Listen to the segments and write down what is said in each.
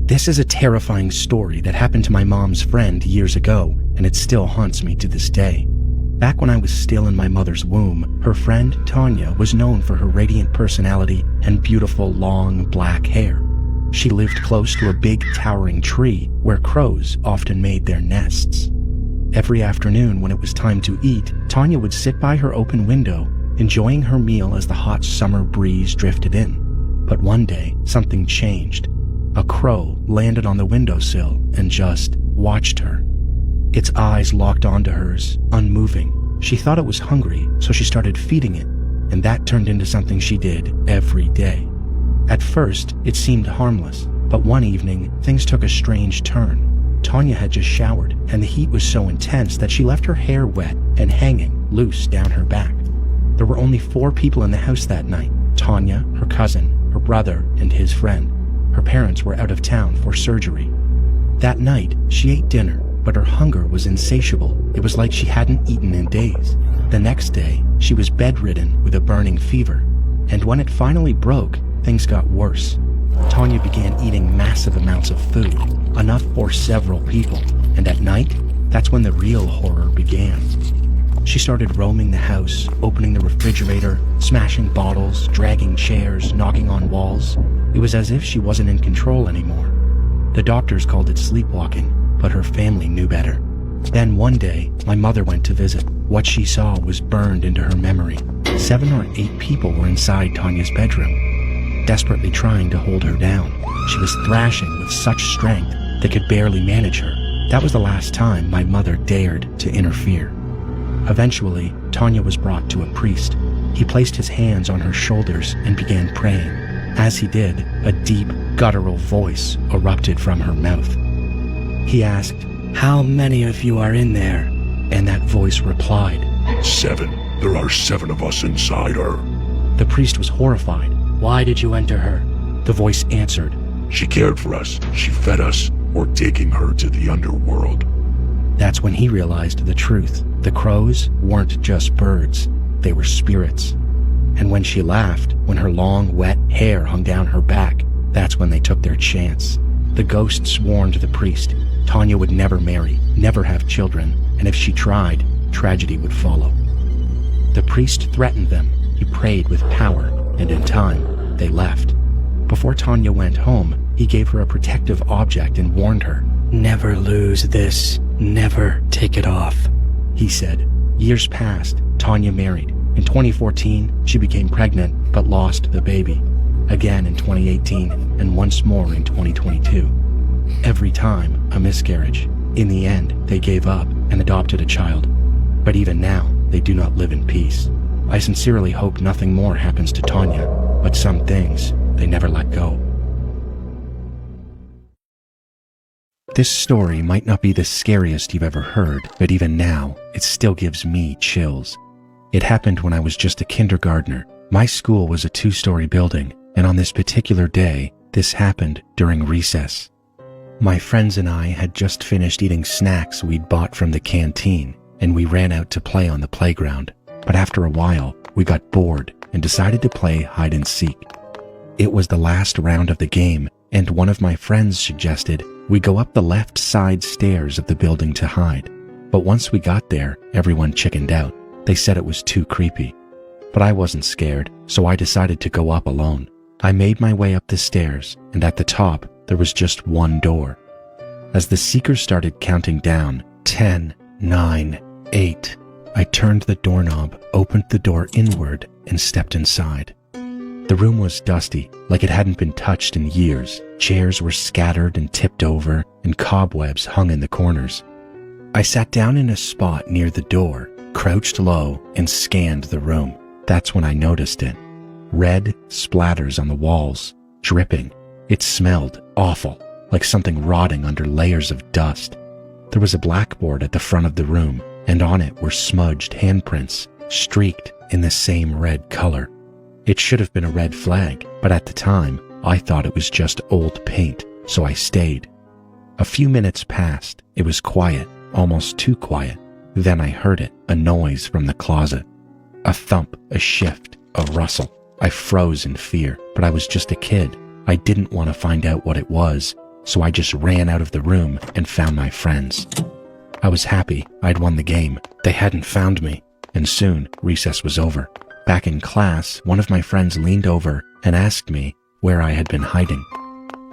This is a terrifying story that happened to my mom's friend years ago, and it still haunts me to this day. Back when I was still in my mother's womb, her friend Tanya was known for her radiant personality and beautiful long black hair. She lived close to a big towering tree where crows often made their nests. Every afternoon when it was time to eat, Tanya would sit by her open window, enjoying her meal as the hot summer breeze drifted in. But one day, something changed. A crow landed on the windowsill and just watched her. Its eyes locked onto hers, unmoving. She thought it was hungry, so she started feeding it, and that turned into something she did every day. At first, it seemed harmless, but one evening, things took a strange turn. Tanya had just showered, and the heat was so intense that she left her hair wet and hanging loose down her back. There were only 4 people in the house that night: Tanya, her cousin, her brother, and his friend. Her parents were out of town for surgery. That night, she ate dinner, but her hunger was insatiable. It was like she hadn't eaten in days. The next day, she was bedridden with a burning fever. And when it finally broke, things got worse. Tanya began eating massive amounts of food, enough for several people. And at night, that's when the real horror began. She started roaming the house, opening the refrigerator, smashing bottles, dragging chairs, knocking on walls. It was as if she wasn't in control anymore. The doctors called it sleepwalking, but her family knew better. Then one day, my mother went to visit. What she saw was burned into her memory. 7 or 8 people were inside Tanya's bedroom, desperately trying to hold her down. She was thrashing with such strength they could barely manage her. That was the last time my mother dared to interfere. Eventually, Tanya was brought to a priest. He placed his hands on her shoulders and began praying. As he did, a deep, guttural voice erupted from her mouth. He asked, "How many of you are in there?" And that voice replied, 7. There are 7 of us inside her. The priest was horrified. "Why did you enter her?" The voice answered, She cared for us. She fed us. We're taking her to the underworld. That's when he realized the truth. The crows weren't just birds. They were spirits. And when she laughed, when her long, wet hair hung down her back, that's when they took their chance. The ghosts warned the priest Tanya would never marry, never have children, and if she tried, tragedy would follow. The priest threatened them. He prayed with power, and in time, they left. Before Tanya went home, he gave her a protective object and warned her, "Never lose this. Never take it off," he said. Years passed. Tanya married. In 2014, she became pregnant but lost the baby. Again in 2018, and once more in 2022. Every time, a miscarriage. In the end, they gave up and adopted a child. But even now, they do not live in peace. I sincerely hope nothing more happens to Tanya, but some things, they never let go. This story might not be the scariest you've ever heard, but even now, it still gives me chills. It happened when I was just a kindergartner. My school was a 2-story building, and on this particular day, this happened during recess. My friends and I had just finished eating snacks we'd bought from the canteen, and we ran out to play on the playground. But after a while, we got bored and decided to play hide and seek. It was the last round of the game, and one of my friends suggested we go up the left side stairs of the building to hide. But once we got there, everyone chickened out. They said it was too creepy. But I wasn't scared, so I decided to go up alone. I made my way up the stairs, and at the top, there was just one door. As the seekers started counting down, 10, 9, 8, I turned the doorknob, opened the door inward, and stepped inside. The room was dusty, like it hadn't been touched in years. Chairs were scattered and tipped over, and cobwebs hung in the corners. I sat down in a spot near the door, crouched low, and scanned the room. That's when I noticed it. Red splatters on the walls, dripping. It smelled awful, like something rotting under layers of dust. There was a blackboard at the front of the room, and on it were smudged handprints, streaked in the same red color. It should have been a red flag, but at the time, I thought it was just old paint, so I stayed. A few minutes passed. It was quiet, almost too quiet. Then I heard it, a noise from the closet. A thump, a shift, a rustle. I froze in fear, but I was just a kid. I didn't want to find out what it was. so I just ran out of the room and found my friends. I was happy I'd won the game. They hadn't found me, and soon recess was over. Back in class, one of my friends leaned over and asked me where I had been hiding.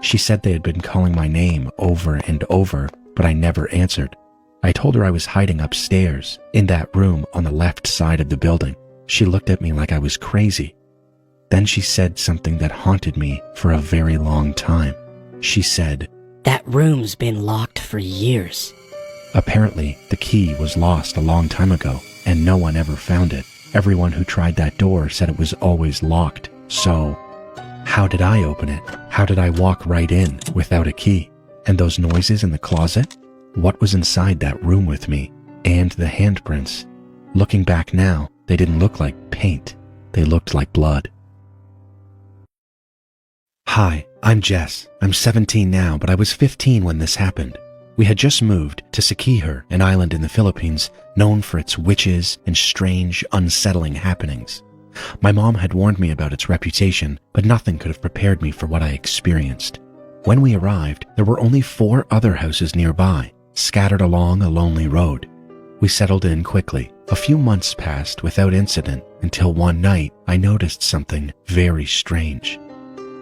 She said they had been calling my name over and over, but I never answered. I told her I was hiding upstairs, in that room on the left side of the building. She looked at me like I was crazy. Then she said something that haunted me for a very long time. She said, "That room's been locked for years." Apparently, the key was lost a long time ago, and no one ever found it. Everyone who tried that door said it was always locked. So, how did I open it? How did I walk right in without a key? And those noises in the closet? What was inside that room with me? And the handprints? Looking back now, they didn't look like paint. They looked like blood. Hi, I'm Jess. I'm 17 now, but I was 15 when this happened. We had just moved to Siquijor, an island in the Philippines, known for its witches and strange, unsettling happenings. My mom had warned me about its reputation, but nothing could have prepared me for what I experienced. When we arrived, there were only 4 other houses nearby, scattered along a lonely road. We settled in quickly. A few months passed without incident until one night I noticed something very strange.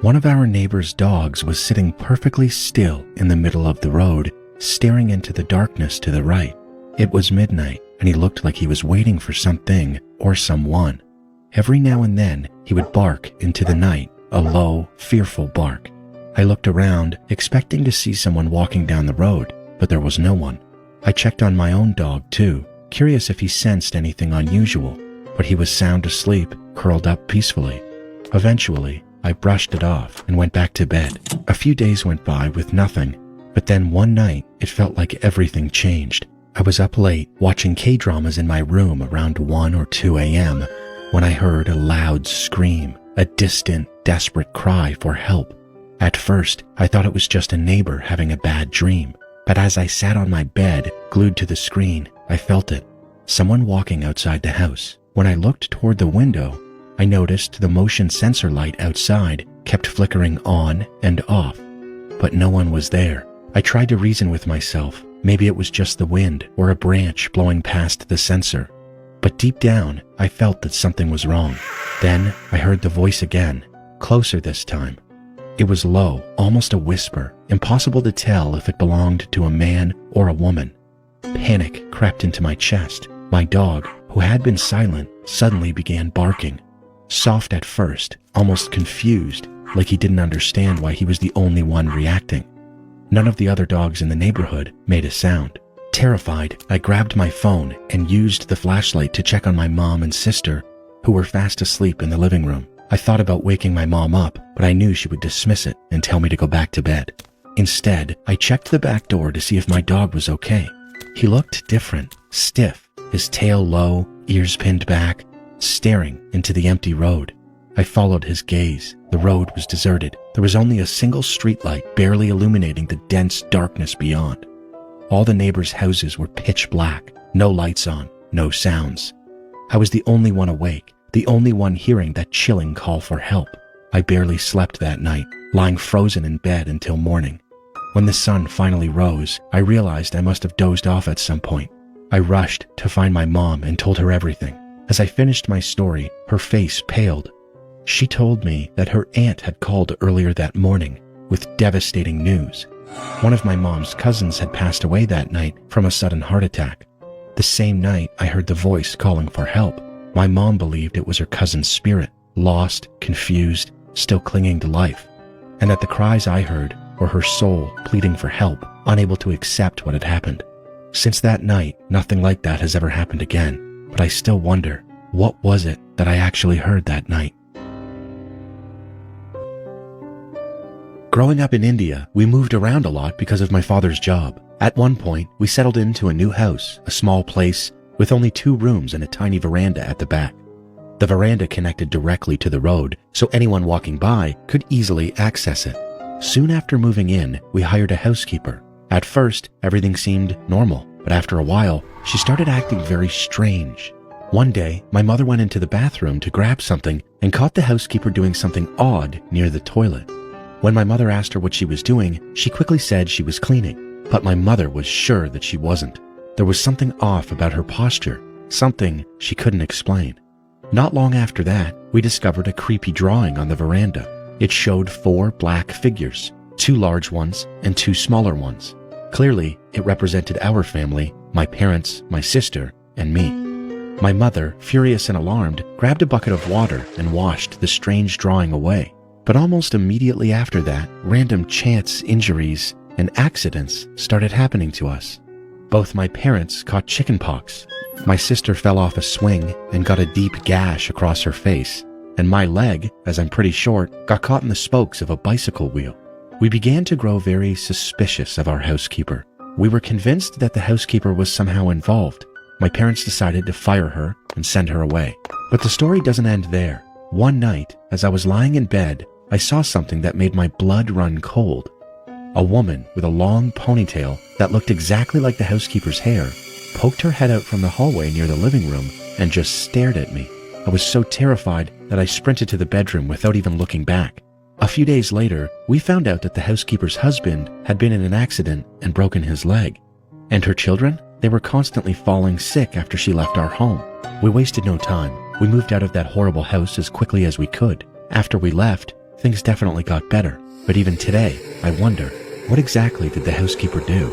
One of our neighbor's dogs was sitting perfectly still in the middle of the road, staring into the darkness to the right. It was midnight, and he looked like he was waiting for something or someone. Every now and then, he would bark into the night, a low, fearful bark. I looked around, expecting to see someone walking down the road, but there was no one. I checked on my own dog too, curious if he sensed anything unusual, but he was sound asleep, curled up peacefully. Eventually, I brushed it off and went back to bed. A few days went by with nothing, but then one night, it felt like everything changed. I was up late watching K-dramas in my room around 1 or 2 a.m. when I heard a loud scream, a distant, desperate cry for help. At first, I thought it was just a neighbor having a bad dream, but as I sat on my bed, glued to the screen, I felt it. Someone walking outside the house. When I looked toward the window, I noticed the motion sensor light outside kept flickering on and off, but no one was there. I tried to reason with myself. Maybe it was just the wind or a branch blowing past the sensor. But deep down, I felt that something was wrong. Then I heard the voice again, closer this time. It was low, almost a whisper, impossible to tell if it belonged to a man or a woman. Panic crept into my chest. My dog, who had been silent, suddenly began barking. Soft at first, almost confused, like he didn't understand why he was the only one reacting. None of the other dogs in the neighborhood made a sound. Terrified, I grabbed my phone and used the flashlight to check on my mom and sister, who were fast asleep in the living room. I thought about waking my mom up, but I knew she would dismiss it and tell me to go back to bed. Instead, I checked the back door to see if my dog was okay. He looked different, stiff, his tail low, ears pinned back, staring into the empty road. I followed his gaze. The road was deserted. There was only a single streetlight barely illuminating the dense darkness beyond. All the neighbors' houses were pitch black, no lights on, no sounds. I was the only one awake, the only one hearing that chilling call for help. I barely slept that night, lying frozen in bed until morning. When the sun finally rose, I realized I must have dozed off at some point. I rushed to find my mom and told her everything. As I finished my story, her face paled. She told me that her aunt had called earlier that morning with devastating news. One of my mom's cousins had passed away that night from a sudden heart attack. The same night, I heard the voice calling for help. My mom believed it was her cousin's spirit, lost, confused, still clinging to life, and that the cries I heard were her soul pleading for help, unable to accept what had happened. Since that night, nothing like that has ever happened again, but I still wonder, what was it that I actually heard that night? Growing up in India, we moved around a lot because of my father's job. At one point, we settled into a new house, a small place with only 2 rooms and a tiny veranda at the back. The veranda connected directly to the road, so anyone walking by could easily access it. Soon after moving in, we hired a housekeeper. At first, everything seemed normal, but after a while, she started acting very strange. One day, my mother went into the bathroom to grab something and caught the housekeeper doing something odd near the toilet. When my mother asked her what she was doing, she quickly said she was cleaning, but my mother was sure that she wasn't. There was something off about her posture, something she couldn't explain. Not long after that, we discovered a creepy drawing on the veranda. It showed 4 black figures, 2 large ones and 2 smaller ones. Clearly, it represented our family, my parents, my sister, and me. My mother, furious and alarmed, grabbed a bucket of water and washed the strange drawing away. But almost immediately after that, random chance injuries and accidents started happening to us. Both my parents caught chickenpox. My sister fell off a swing and got a deep gash across her face, and my leg, as I'm pretty short, got caught in the spokes of a bicycle wheel. We began to grow very suspicious of our housekeeper. We were convinced that the housekeeper was somehow involved. My parents decided to fire her and send her away. But the story doesn't end there. One night, as I was lying in bed, I saw something that made my blood run cold. A woman with a long ponytail that looked exactly like the housekeeper's hair poked her head out from the hallway near the living room and just stared at me. I was so terrified that I sprinted to the bedroom without even looking back. A few days later, we found out that the housekeeper's husband had been in an accident and broken his leg. And her children? They were constantly falling sick after she left our home. We wasted no time. We moved out of that horrible house as quickly as we could. After we left, things definitely got better. But even today, I wonder, what exactly did the housekeeper do?